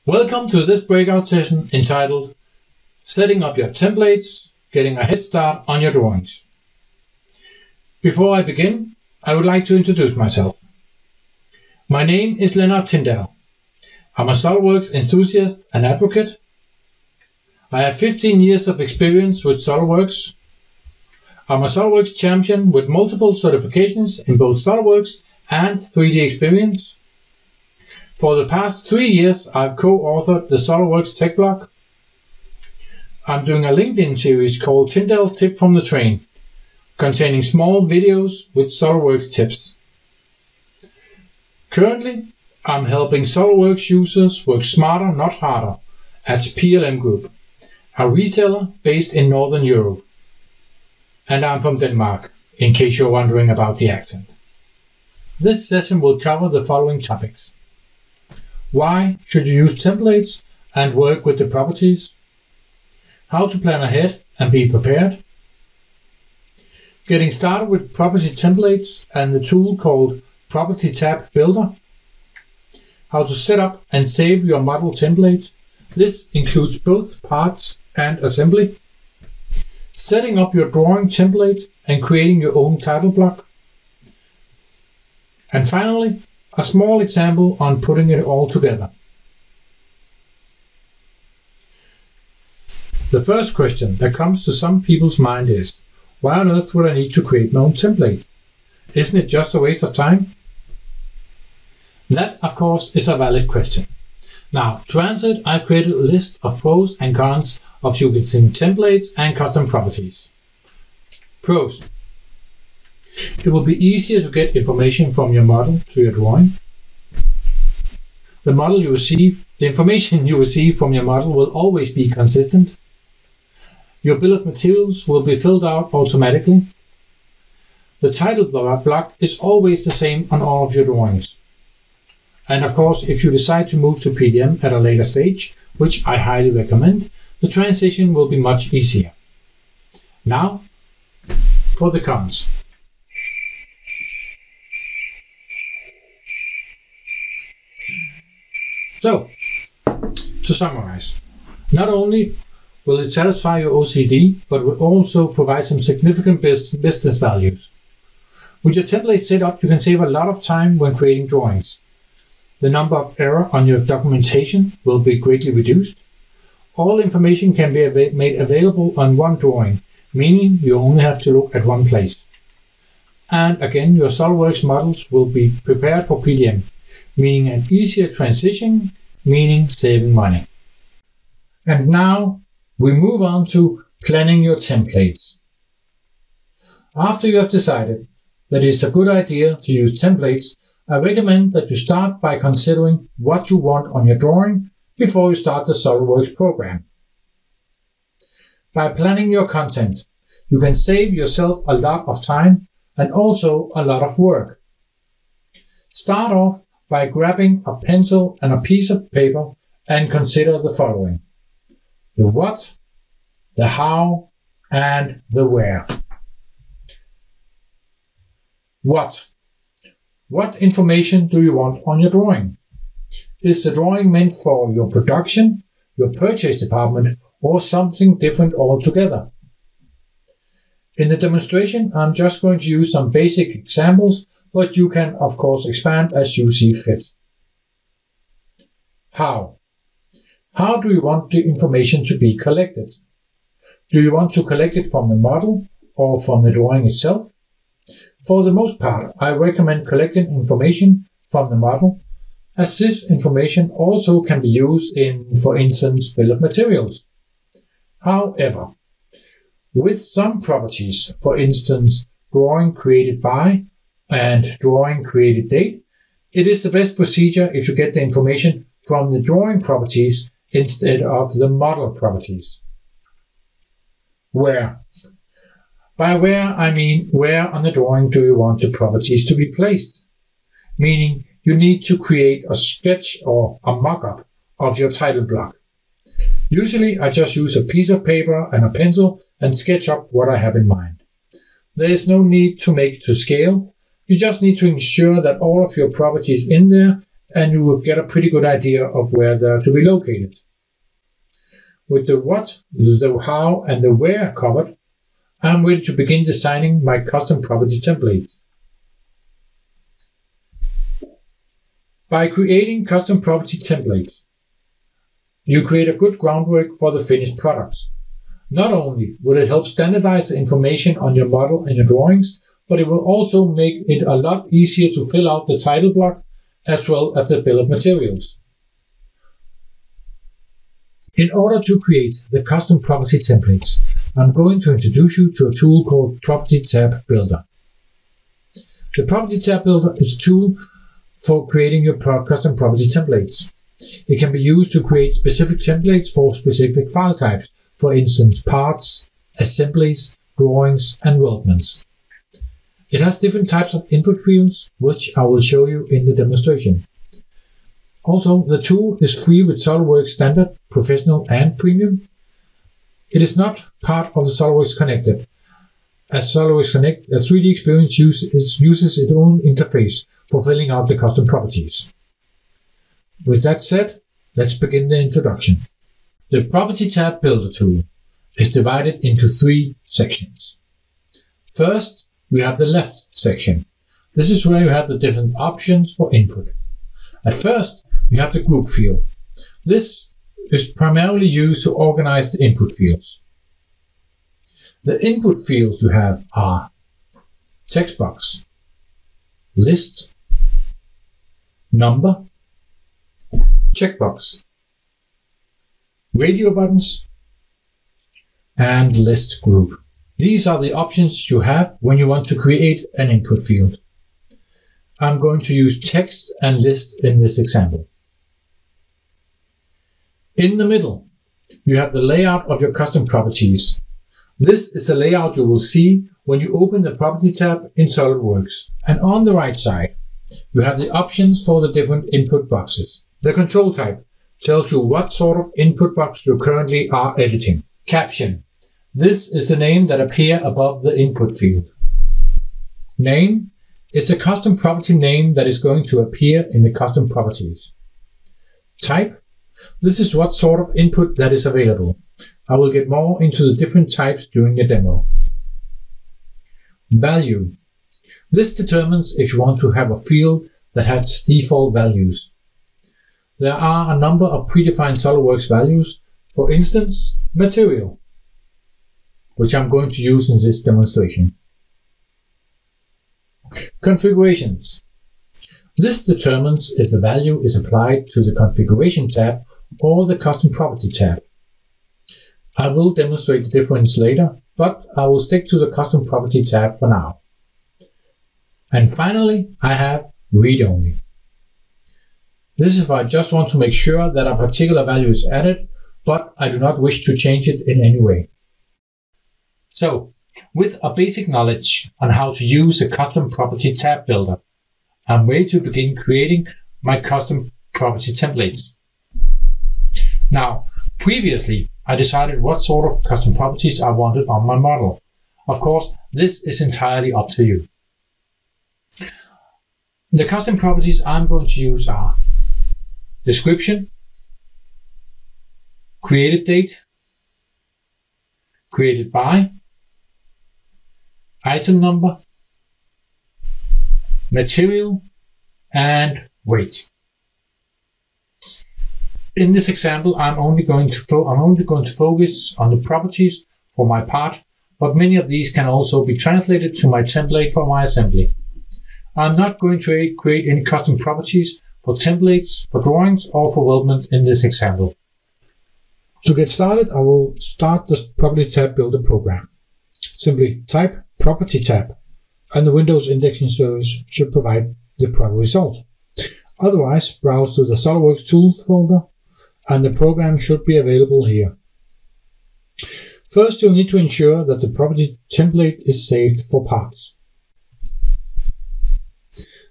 Welcome to this breakout session entitled Setting Up Your Templates, Getting a Head Start on Your Drawings. Before I begin, I would like to introduce myself. My name is Lennart TINNDAHL. I'm a SOLIDWORKS enthusiast and advocate. I have 15 years of experience with SOLIDWORKS. I'm a SOLIDWORKS champion with multiple certifications in both SOLIDWORKS and 3D Experience. For the past 3 years, I've co-authored the SOLIDWORKS tech blog. I'm doing a LinkedIn series called TINNDAHL Tip from the Train, containing small videos with SOLIDWORKS tips. Currently, I'm helping SOLIDWORKS users work smarter, not harder, at PLM Group, a reseller based in Northern Europe. And I'm from Denmark, in case you're wondering about the accent. This session will cover the following topics. Why should you use templates and work with the properties? How to plan ahead and be prepared. Getting started with property templates and the tool called Property Tab Builder. How to set up and save your model template. This includes both parts and assembly. Setting up your drawing template and creating your own title block. And finally, a small example on putting it all together. The first question that comes to some people's mind is, why on earth would I need to create my own template? Isn't it just a waste of time? That, of course, is a valid question. Now, to answer it, I've created a list of pros and cons of using templates and custom properties. Pros. It will be easier to get information from your model to your drawing. The information you receive from your model will always be consistent. Your bill of materials will be filled out automatically. The title block is always the same on all of your drawings. And of course, if you decide to move to PLM at a later stage, which I highly recommend, the transition will be much easier. Now, for the cons. So, to summarize, not only will it satisfy your OCD, but will also provide some significant business values. With your template set up, you can save a lot of time when creating drawings. The number of errors on your documentation will be greatly reduced. All information can be made available on one drawing, meaning you only have to look at one place. And again, your SOLIDWORKS models will be prepared for PLM, meaning an easier transition, meaning saving money. And now we move on to planning your templates. After you have decided that it's a good idea to use templates, I recommend that you start by considering what you want on your drawing before you start the SOLIDWORKS program. By planning your content, you can save yourself a lot of time and also a lot of work. Start off by grabbing a pencil and a piece of paper and consider the following: the what, the how, and the where. What? What information do you want on your drawing? Is the drawing meant for your production, your purchase department, or something different altogether? In the demonstration, I'm just going to use some basic examples, but you can, of course, expand as you see fit. How? How do you want the information to be collected? Do you want to collect it from the model or from the drawing itself? For the most part, I recommend collecting information from the model, as this information also can be used in, for instance, bill of materials. However, with some properties, for instance, drawing created by and drawing created date, it is the best procedure if you get the information from the drawing properties instead of the model properties. Where? By where, I mean where on the drawing do you want the properties to be placed? Meaning you need to create a sketch or a mock-up of your title block. Usually I just use a piece of paper and a pencil and sketch up what I have in mind. There is no need to make it to scale. You just need to ensure that all of your properties in there and you will get a pretty good idea of where they're to be located. With the what, the how, and the where covered, I'm ready to begin designing my custom property templates. By creating custom property templates, you create a good groundwork for the finished product. Not only will it help standardize the information on your model and your drawings, but it will also make it a lot easier to fill out the title block as well as the bill of materials. In order to create the custom property templates, I'm going to introduce you to a tool called Property Tab Builder. The Property Tab Builder is a tool for creating your custom property templates. It can be used to create specific templates for specific file types, for instance, parts, assemblies, drawings, and weldments. It has different types of input fields, which I will show you in the demonstration. Also, the tool is free with SOLIDWORKS Standard, Professional, and Premium. It is not part of the SOLIDWORKS Connected, as SOLIDWORKS Connect, as 3D Experience uses its own interface for filling out the custom properties. With that said, let's begin the introduction. The Property Tab Builder tool is divided into 3 sections. First, we have the left section. This is where you have the different options for input. At first, you have the group field. This is primarily used to organize the input fields. The input fields you have are text box, list, number, checkbox, radio buttons, and list group. These are the options you have when you want to create an input field. I'm going to use text and list in this example. In the middle, you have the layout of your custom properties. This is the layout you will see when you open the Property tab in SOLIDWORKS. And on the right side, you have the options for the different input boxes. The control type tells you what sort of input box you currently are editing. Caption. This is the name that appears above the input field. Name is a custom property name that is going to appear in the custom properties. Type. This is what sort of input that is available. I will get more into the different types during the demo. Value. This determines if you want to have a field that has default values. There are a number of predefined SOLIDWORKS values, for instance, material, which I'm going to use in this demonstration. Configurations. This determines if the value is applied to the Configuration tab or the Custom Property tab. I will demonstrate the difference later, but I will stick to the Custom Property tab for now. And finally, I have Read Only. This is if I just want to make sure that a particular value is added, but I do not wish to change it in any way. So, with a basic knowledge on how to use a Custom Property tab builder, I'm ready to begin creating my custom property templates. Now, previously, I decided what sort of custom properties I wanted on my model. Of course, this is entirely up to you. The custom properties I'm going to use are description, created date, created by, item number, material, and weight. In this example, I'm only going to focus on the properties for my part, but many of these can also be translated to my template for my assembly. I'm not going to create any custom properties for templates, for drawings, or for weldments in this example. To get started, I will start the Property Tab Builder program. Simply type Property Tab, and the Windows indexing service should provide the proper result. Otherwise, browse to the SOLIDWORKS Tools folder, and the program should be available here. First, you'll need to ensure that the property template is saved for parts.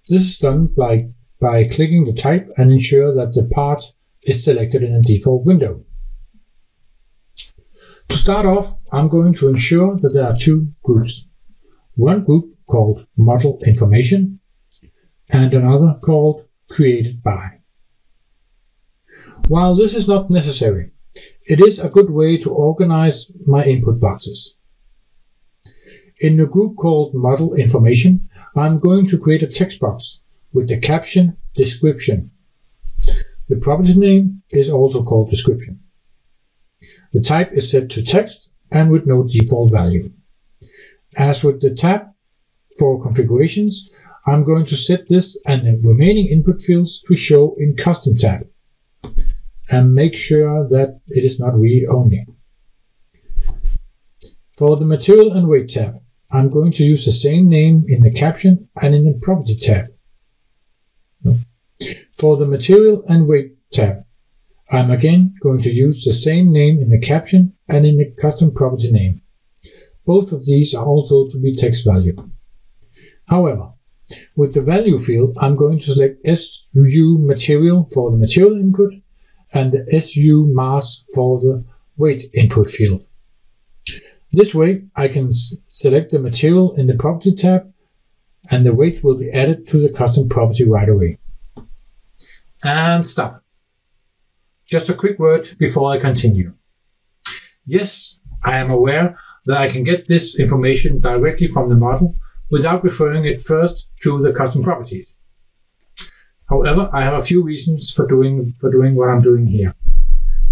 This is done by clicking the type and ensure that the part is selected in a default window. To start off, I'm going to ensure that there are 2 groups. One group called Model Information and another called created by. While this is not necessary, it is a good way to organize my input boxes. In the group called Model Information, I'm going to create a text box with the caption Description. The property name is also called Description. The type is set to text and with no default value. As with the tab for configurations, I'm going to set this and the remaining input fields to show in Custom tab and make sure that it is not read only. For the Material and Weight tab, I'm going to use the same name in the caption and in the Property tab. For the Material and Weight tab, I'm again going to use the same name in the caption and in the Custom Property name. Both of these are also to be text value. However, with the value field, I'm going to select SU Material for the material input and the SU Mass for the weight input field. This way, I can select the material in the Property tab and the weight will be added to the custom property right away. And stop. Just a quick word before I continue. Yes, I am aware that I can get this information directly from the model without referring it first to the custom properties. However, I have a few reasons for doing what I'm doing here.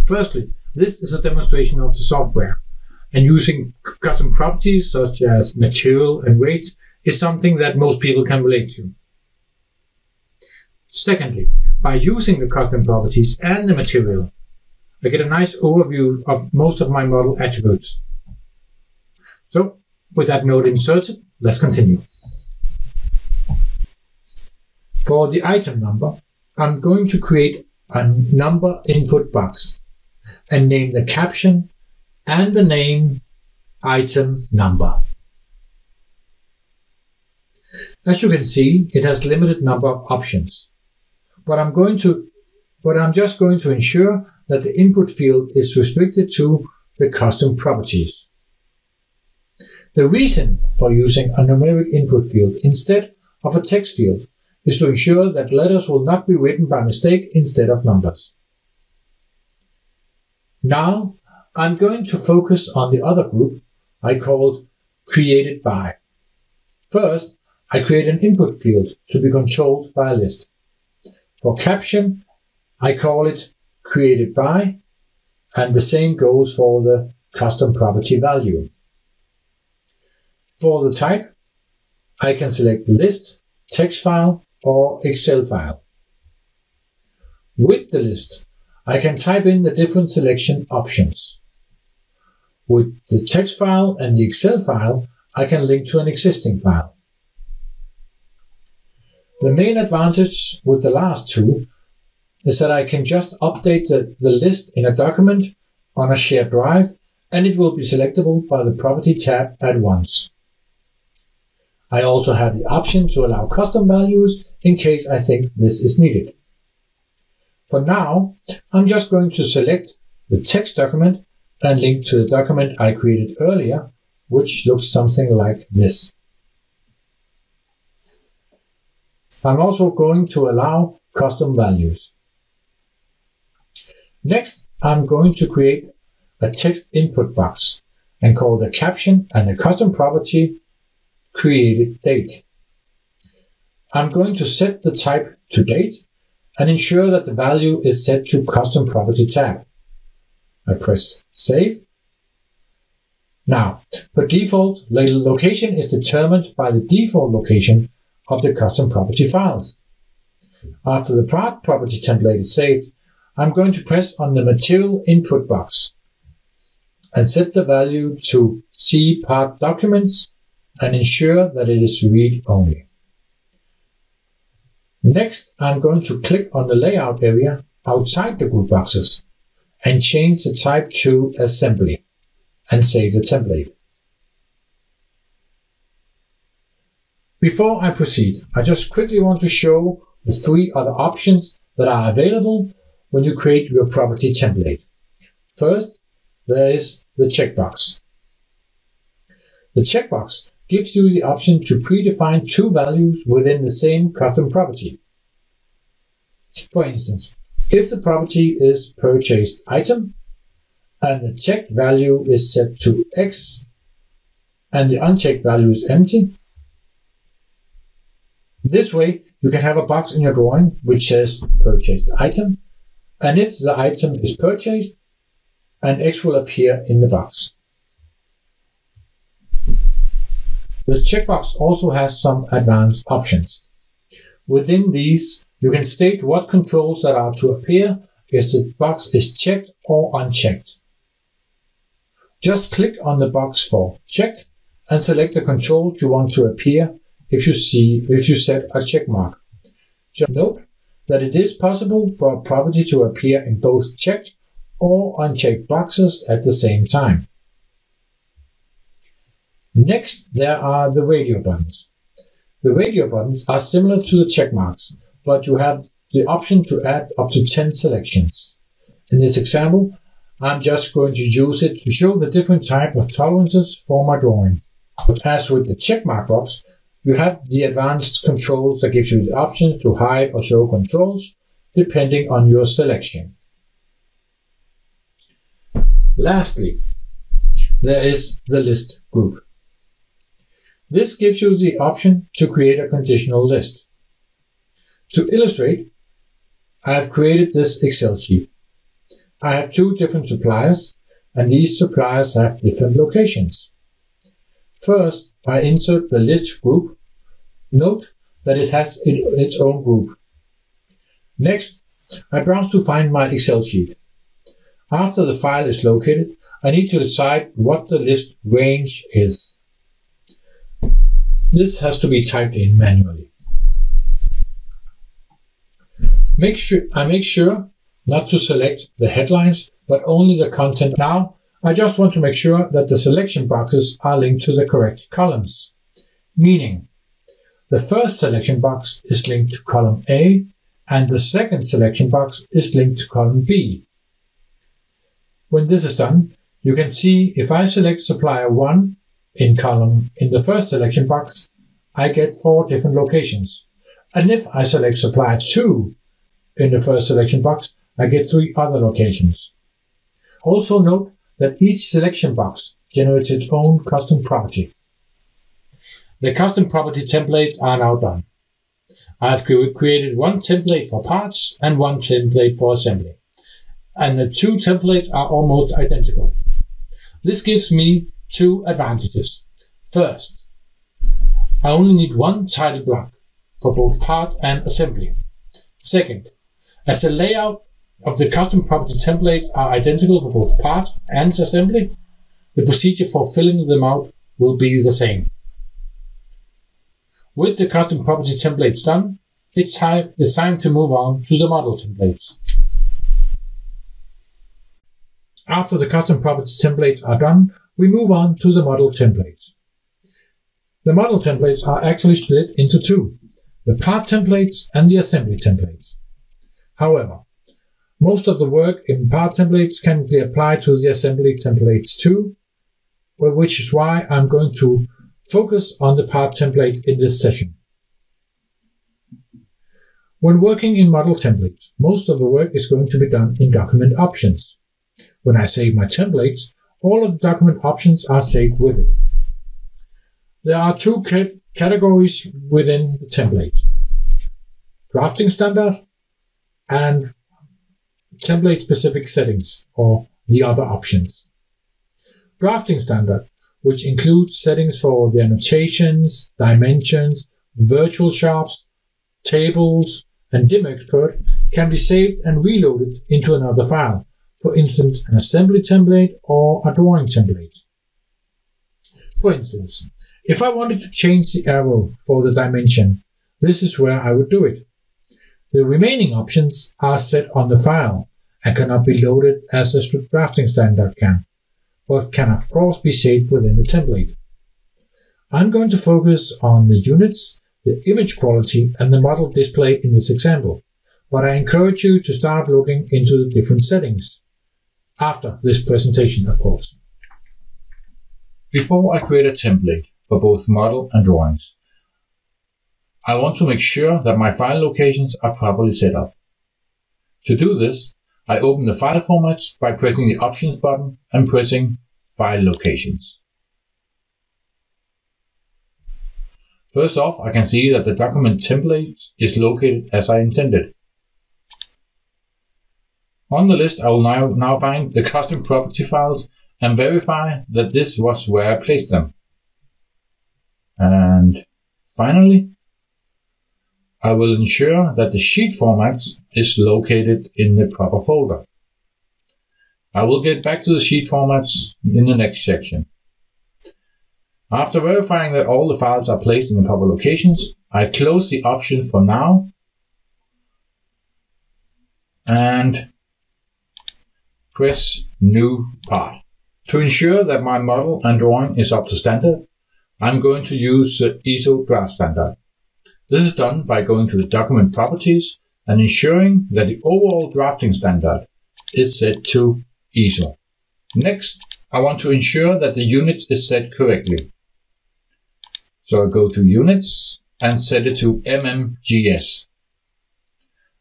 Firstly, this is a demonstration of the software, and using custom properties such as material and weight is something that most people can relate to. Secondly, by using the custom properties and the material, I get a nice overview of most of my model attributes. So, with that note inserted, let's continue. For the item number, I'm going to create a number input box and name the caption and the name item number. As you can see, it has limited number of options, but I'm just going to ensure that the input field is restricted to the custom properties. The reason for using a numeric input field instead of a text field is to ensure that letters will not be written by mistake instead of numbers. Now, I'm going to focus on the other group I called Created By. First, I create an input field to be controlled by a list. For caption, I call it Created By, and the same goes for the custom property value. For the type, I can select list, text file, or Excel file. With the list, I can type in the different selection options. With the text file and the Excel file, I can link to an existing file. The main advantage with the last two is that I can just update the list in a document on a shared drive, and it will be selectable by the Property tab at once. I also have the option to allow custom values in case I think this is needed. For now, I'm just going to select the text document and link to the document I created earlier, which looks something like this. I'm also going to allow custom values. Next, I'm going to create a text input box and call the caption and the custom property Created Date. I'm going to set the type to date and ensure that the value is set to Custom Property tab. I press Save. Now, per default, the location is determined by the default location of the custom property files. After the part property template is saved, I'm going to press on the material input box and set the value to See Part Documents and ensure that it is read only. Next, I'm going to click on the layout area outside the group boxes and change the type to Assembly and save the template. Before I proceed, I just quickly want to show the three other options that are available when you create your property template. First, there is the checkbox. The checkbox gives you the option to predefine two values within the same custom property. For instance, if the property is purchased item and the checked value is set to X and the unchecked value is empty, this way you can have a box in your drawing which says purchased item, and if the item is purchased, an X will appear in the box. The checkbox also has some advanced options. Within these, you can state what controls that are to appear if the box is checked or unchecked. Just click on the box for checked and select the controls you want to appear if you set a check mark. Just note that it is possible for a property to appear in both checked or unchecked boxes at the same time. Next, there are the radio buttons. The radio buttons are similar to the check marks, but you have the option to add up to 10 selections. In this example, I'm just going to use it to show the different type of tolerances for my drawing. As with the check mark box, you have the advanced controls that gives you the options to hide or show controls depending on your selection. Lastly, there is the list group. This gives you the option to create a conditional list. To illustrate, I have created this Excel sheet. I have two different suppliers, and these suppliers have different locations. First, I insert the list group. Note that it has its own group. Next, I browse to find my Excel sheet. After the file is located, I need to decide what the list range is. This has to be typed in manually. I make sure not to select the headlines, but only the content. Now, I just want to make sure that the selection boxes are linked to the correct columns. Meaning, the first selection box is linked to column A, and the second selection box is linked to column B. When this is done, you can see if I select supplier 1 in the first selection box, I get 4 different locations. And if I select supplier 2 in the first selection box, I get 3 other locations. Also note that each selection box generates its own custom property. The custom property templates are now done. I have created one template for parts and one template for assembly. And the two templates are almost identical. This gives me 2 advantages. First, I only need one title block for both part and assembly. Second, as the layout of the custom property templates are identical for both part and assembly, the procedure for filling them out will be the same. With the custom property templates done, it's time to move on to the model templates. After the custom property templates are done, we move on to the model templates. The model templates are actually split into 2, the part templates and the assembly templates. However, most of the work in part templates can be applied to the assembly templates too, which is why I'm going to focus on the part template in this session. When working in model templates, most of the work is going to be done in document options. When I save my templates, all of the document options are saved with it. There are 2 categories within the template: drafting standard and template-specific settings, or the other options. Drafting standard, which includes settings for the annotations, dimensions, virtual sharps, tables, and dim expert, can be saved and reloaded into another file, for instance, an assembly template or a drawing template. For instance, if I wanted to change the arrow for the dimension, this is where I would do it. The remaining options are set on the file and cannot be loaded as the drafting standard can, but can of course be saved within the template. I'm going to focus on the units, the image quality, and the model display in this example, but I encourage you to start looking into the different settings after this presentation, of course. Before I create a template for both model and drawings, I want to make sure that my file locations are properly set up. To do this, I open the file formats by pressing the Options button and pressing File Locations. First off, I can see that the document template is located as I intended. On the list, I will now find the custom property files and verify that this was where I placed them. And finally, I will ensure that the sheet formats is located in the proper folder. I will get back to the sheet formats in the next section. After verifying that all the files are placed in the proper locations, I close the option for now and press New Part. To ensure that my model and drawing is up to standard, I'm going to use the ISO draft standard. This is done by going to the document properties and ensuring that the overall drafting standard is set to ISO. Next, I want to ensure that the units is set correctly. So I go to Units and set it to mmgs.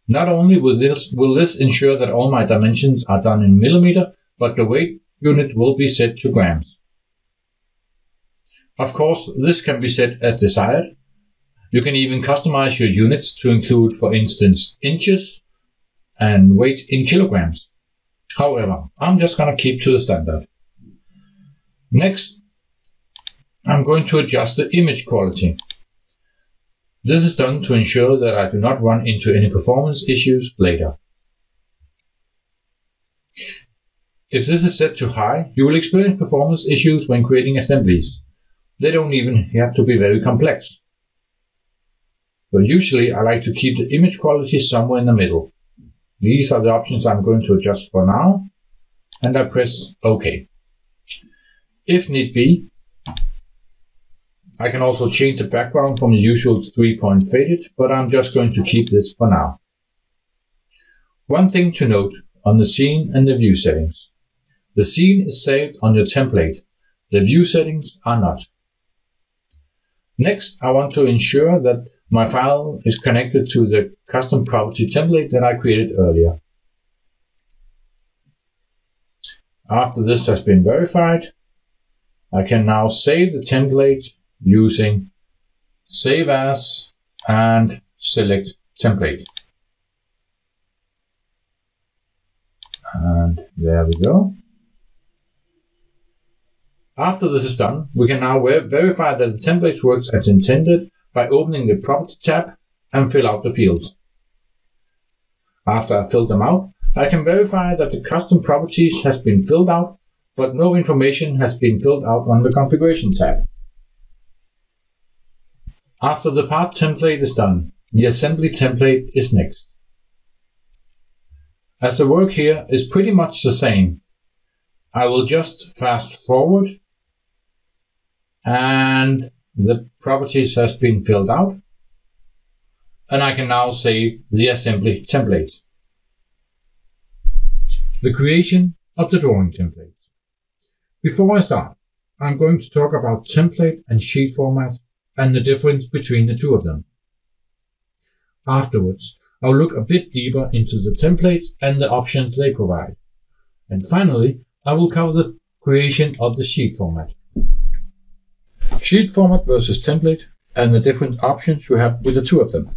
Not only will this ensure that all my dimensions are done in millimeter, but the weight unit will be set to grams. Of course, this can be set as desired. You can even customize your units to include, for instance, inches and weight in kilograms. However, I'm just going to keep to the standard. Next, I'm going to adjust the image quality. This is done to ensure that I do not run into any performance issues later. If this is set to high, you will experience performance issues when creating assemblies. They don't even have to be very complex. But usually I like to keep the image quality somewhere in the middle. These are the options I'm going to adjust for now, and I press OK. If need be, I can also change the background from the usual 3-point faded, but I'm just going to keep this for now. One thing to note on the scene and the view settings. The scene is saved on your template. The view settings are not. Next, I want to ensure that my file is connected to the custom property template that I created earlier. After this has been verified, I can now save the template using Save As and select Template. And there we go. After this is done, we can now verify that the template works as intended by opening the Property tab and fill out the fields. After I filled them out, I can verify that the custom properties has been filled out, but no information has been filled out on the Configuration tab. After the part template is done, the assembly template is next. As the work here is pretty much the same, I will just fast forward and the properties has been filled out, and I can now save the assembly template. The creation of the drawing template. Before I start, I'm going to talk about template and sheet format and the difference between the two of them. Afterwards, I'll look a bit deeper into the templates and the options they provide. And finally, I will cover the creation of the sheet format. Sheet format versus template and the different options you have with the two of them.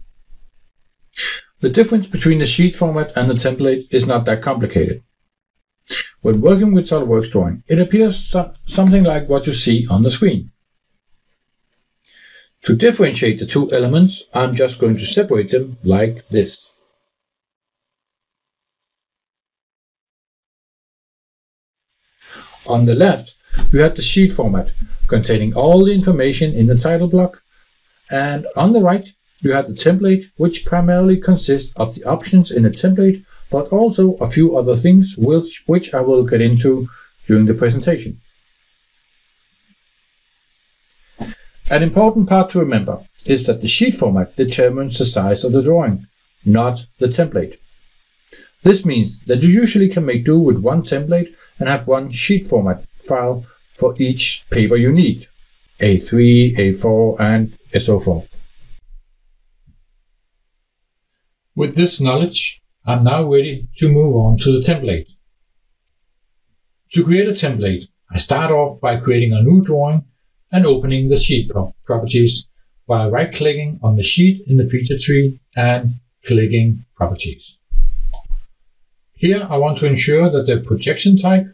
The difference between the sheet format and the template is not that complicated. When working with SOLIDWORKS drawing, it appears something like what you see on the screen. To differentiate the two elements, I'm just going to separate them like this. On the left, you have the sheet format, containing all the information in the title block, and on the right, you have the template, which primarily consists of the options in the template, but also a few other things which I will get into during the presentation. An important part to remember is that the sheet format determines the size of the drawing, not the template. This means that you usually can make do with one template and have one sheet format file for each paper you need, A3, A4, and so forth. With this knowledge, I'm now ready to move on to the template. To create a template, I start off by creating a new drawing and opening the sheet properties by right-clicking on the sheet in the feature tree and clicking Properties. Here I want to ensure that the projection type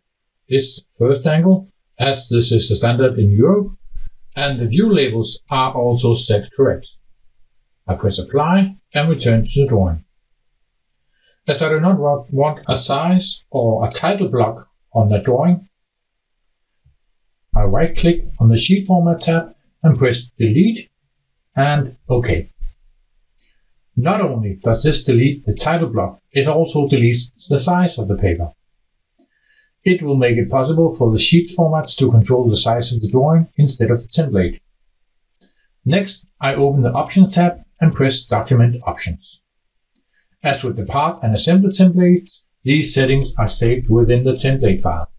is first angle, as this is the standard in Europe, and the view labels are also set correct. I press Apply and return to the drawing. As I do not want a size or a title block on the drawing, I right-click on the Sheet Format tab and press Delete and OK. Not only does this delete the title block, it also deletes the size of the paper. It will make it possible for the sheet formats to control the size of the drawing instead of the template. Next, I open the Options tab and press Document Options. As with the part and assembly templates, these settings are saved within the template file.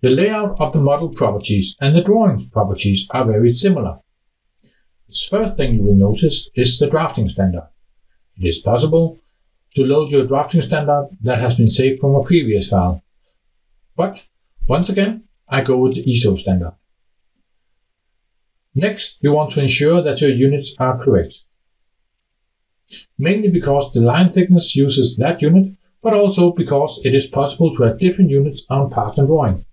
The layout of the model properties and the drawings properties are very similar. The first thing you will notice is the drafting standard. It is possible to load your drafting standard that has been saved from a previous file. But once again, I go with the ISO standard. Next, you want to ensure that your units are correct. Mainly because the line thickness uses that unit, but also because it is possible to add different units on parts and drawing.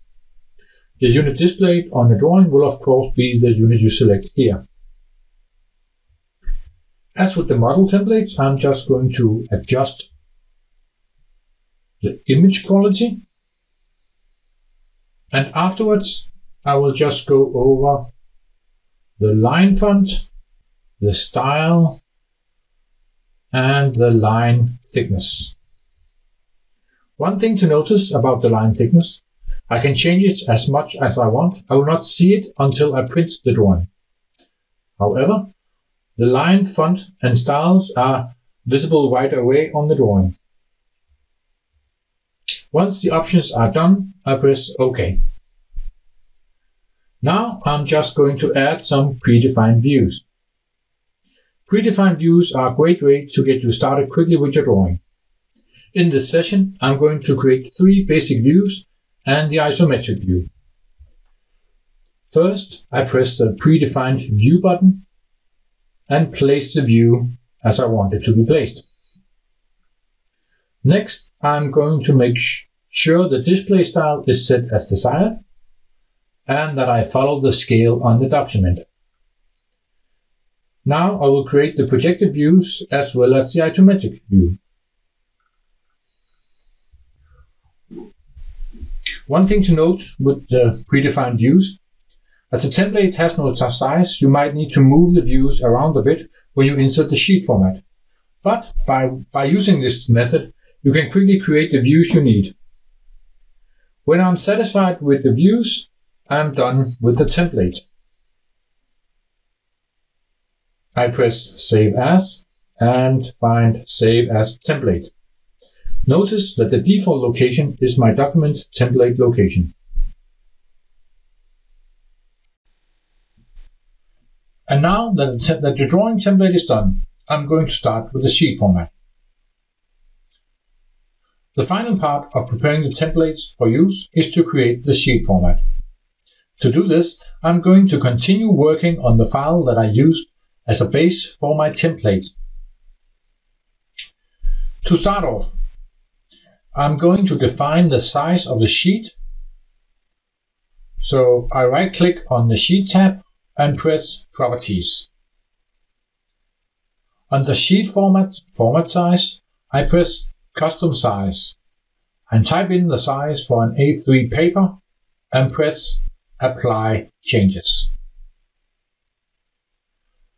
The unit displayed on the drawing will of course be the unit you select here. As with the model templates, I'm just going to adjust the image quality. And afterwards, I will just go over the line font, the style, and the line thickness. One thing to notice about the line thickness, I can change it as much as I want. I will not see it until I print the drawing. However, the line, font, and styles are visible right away on the drawing. Once the options are done, I press OK. Now I'm just going to add some predefined views. Predefined views are a great way to get you started quickly with your drawing. In this session, I'm going to create 3 basic views and the isometric view. First, I press the predefined view button and place the view as I want it to be placed. Next, I'm going to make sure the display style is set as desired and that I follow the scale on the document. Now I will create the projected views as well as the isometric view. One thing to note with the predefined views, as the template has no size, you might need to move the views around a bit when you insert the sheet format. But by using this method, you can quickly create the views you need. When I'm satisfied with the views, I'm done with the template. I press Save As and find Save As Template. Notice that the default location is my document template location. And now that the drawing template is done, I'm going to start with the sheet format. The final part of preparing the templates for use is to create the sheet format. To do this, I'm going to continue working on the file that I used as a base for my template. To start off, I'm going to define the size of the sheet. So I right-click on the Sheet tab and press Properties. Under Sheet Format Size, I press Custom Size and type in the size for an A3 paper and press Apply Changes.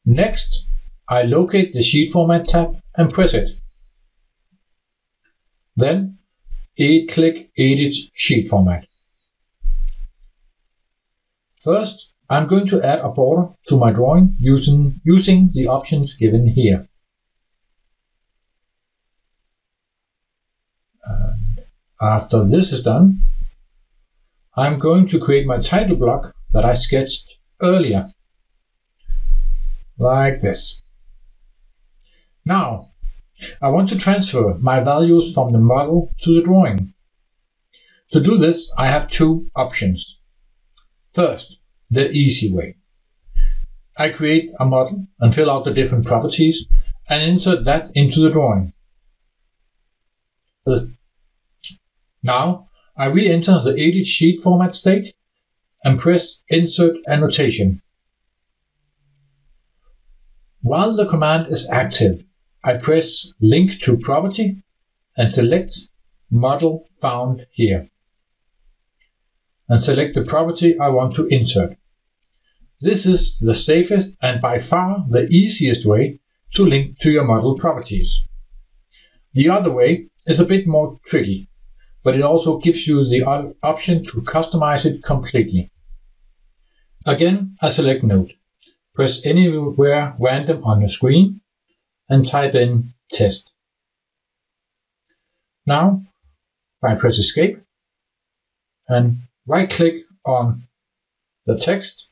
Next, I locate the Sheet Format tab and press it. Then, click Edit Sheet Format. First, I'm going to add a border to my drawing using the options given here. And after this is done, I'm going to create my title block that I sketched earlier, like this. Now, I want to transfer my values from the model to the drawing. To do this, I have two options. First, the easy way. I create a model and fill out the different properties and insert that into the drawing. Now, I re-enter the edit sheet format state and press Insert Annotation. While the command is active, I press Link to Property and select Model Found Here, and select the property I want to insert. This is the safest and by far the easiest way to link to your model properties. The other way is a bit more tricky, but it also gives you the option to customize it completely. Again, I select Node, press anywhere random on the screen, and type in test. Now, I press Escape and right-click on the text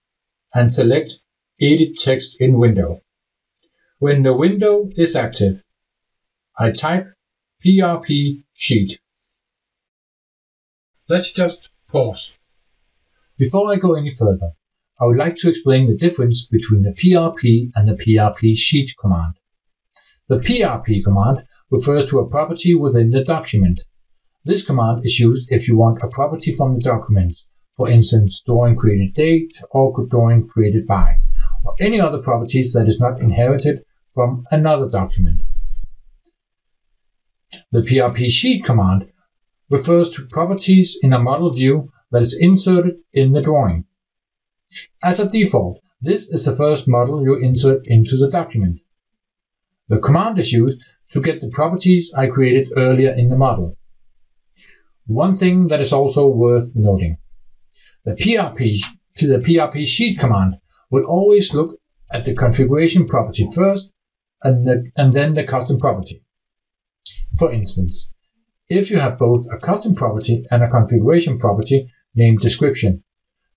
and select Edit Text in Window. When the window is active, I type PRP Sheet. Let's just pause. Before I go any further, I would like to explain the difference between the PRP and the PRP Sheet command. The PRP command refers to a property within the document. This command is used if you want a property from the document, for instance, drawing created date or drawing created by, or any other properties that is not inherited from another document. The PRP Sheet command refers to properties in a model view that is inserted in the drawing. As a default, this is the first model you insert into the document. The command is used to get the properties I created earlier in the model. One thing that is also worth noting. The PRP Sheet command will always look at the configuration property first and then the custom property. For instance, if you have both a custom property and a configuration property named description,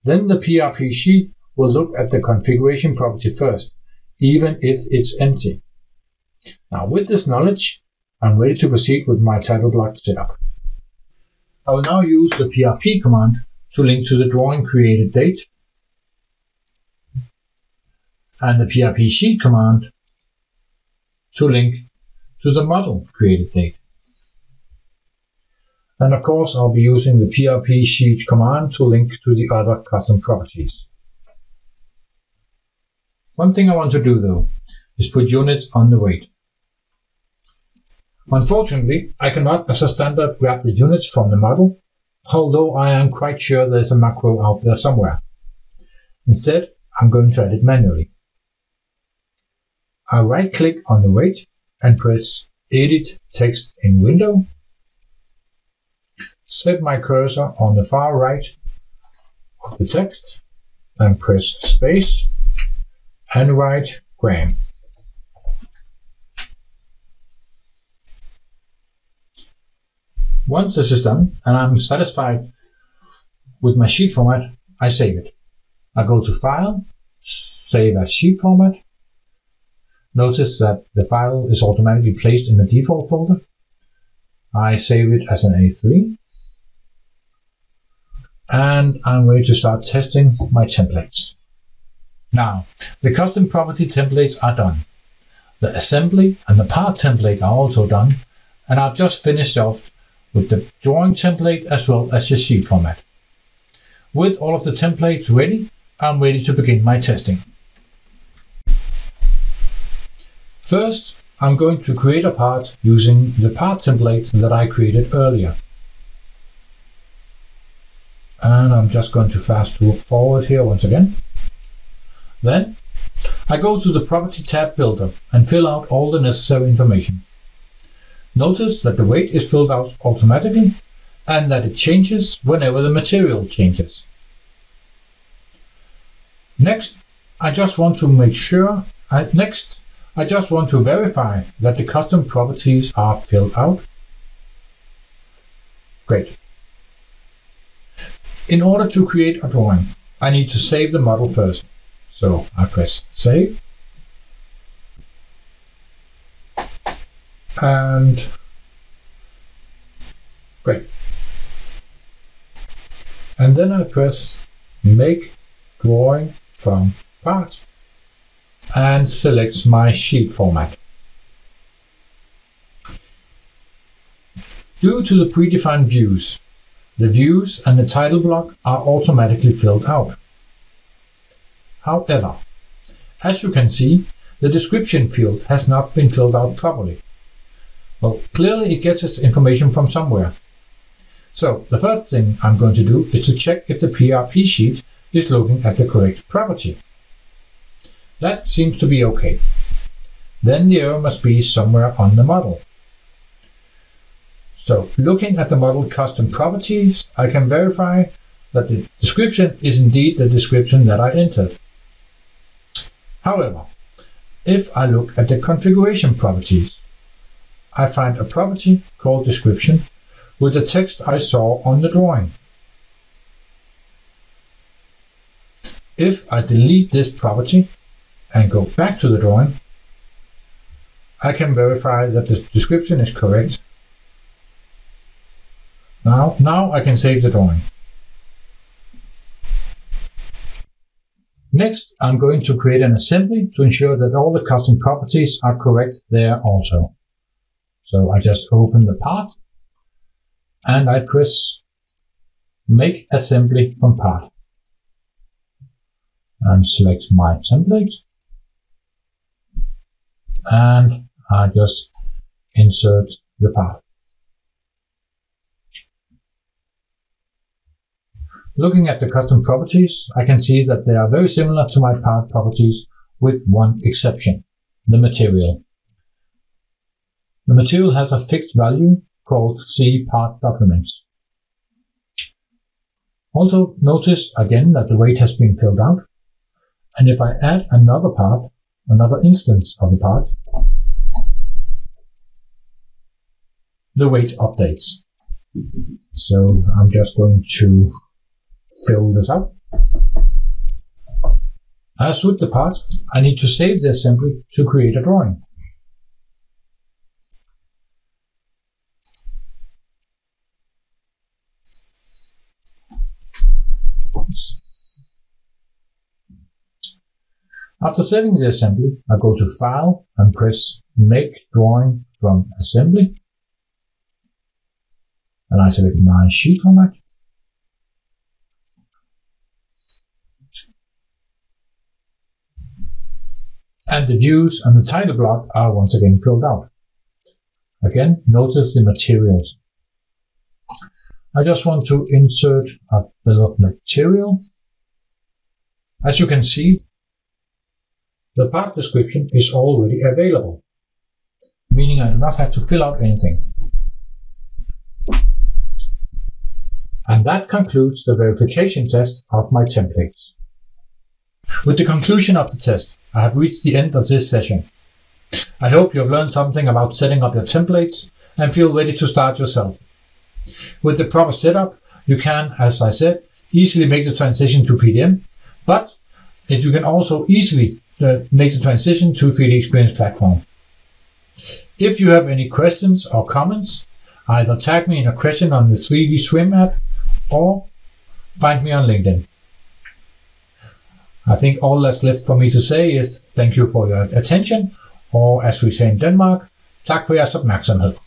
then the PRP Sheet will look at the configuration property first, even if it's empty. Now, with this knowledge, I'm ready to proceed with my title block setup. I will now use the PRP command to link to the drawing created date, and the PRP Sheet command to link to the model created date. And of course, I'll be using the PRP Sheet command to link to the other custom properties. One thing I want to do though is put units on the weight. Unfortunately, I cannot as a standard grab the units from the model, although I am quite sure there's a macro out there somewhere. Instead, I'm going to add it manually. I right-click on the weight and press Edit Text in Window. Set my cursor on the far right of the text and press space and write gram. Once this is done and I'm satisfied with my sheet format, I save it. I go to File, Save as Sheet Format. Notice that the file is automatically placed in the default folder. I save it as an A3. And I'm ready to start testing my templates. Now, the custom property templates are done. The assembly and the part template are also done, and I've just finished off with the drawing template as well as the sheet format. With all of the templates ready, I'm ready to begin my testing. First, I'm going to create a part using the part template that I created earlier. And I'm just going to fast forward here once again. Then I go to the Property tab Builder and fill out all the necessary information. Notice that the weight is filled out automatically and that it changes whenever the material changes. Next, I just want to verify that the custom properties are filled out. Great. In order to create a drawing, I need to save the model first. So I press Save. And great. And then I press Make Drawing from Part and select my sheet format. Due to the predefined views, the views and the title block are automatically filled out. However, as you can see, the description field has not been filled out properly. Well, clearly it gets its information from somewhere. So the first thing I'm going to do is to check if the PRP sheet is looking at the correct property. That seems to be okay. Then the error must be somewhere on the model. So looking at the model custom properties, I can verify that the description is indeed the description that I entered. However, if I look at the configuration properties, I find a property called description with the text I saw on the drawing. If I delete this property and go back to the drawing, I can verify that the description is correct. Now I can save the drawing. Next, I'm going to create an assembly to ensure that all the custom properties are correct there also. So I just open the part and I press Make Assembly from Part and select my template, and I just insert the part. Looking at the custom properties, I can see that they are very similar to my part properties with one exception, the material. The material has a fixed value called C part documents. Also notice again that the weight has been filled out, and if I add another part, another instance of the part, the weight updates. So I'm just going to fill this out. As with the part, I need to save the assembly to create a drawing. After saving the assembly, I go to File and press Make Drawing from Assembly. And I select my sheet format. And the views and the title block are once again filled out. Again, notice the materials. I just want to insert a bill of material. As you can see, the part description is already available, meaning I do not have to fill out anything. And that concludes the verification test of my templates. With the conclusion of the test, I have reached the end of this session. I hope you have learned something about setting up your templates and feel ready to start yourself. With the proper setup, you can, as I said, easily make the transition to PDM, but you can also easily make the transition to 3D Experience platform. If you have any questions or comments, either tag me in a question on the 3D Swim app or find me on LinkedIn. I think all that's left for me to say is thank you for your attention, or as we say in Denmark, tak for jeres opmærksomhed.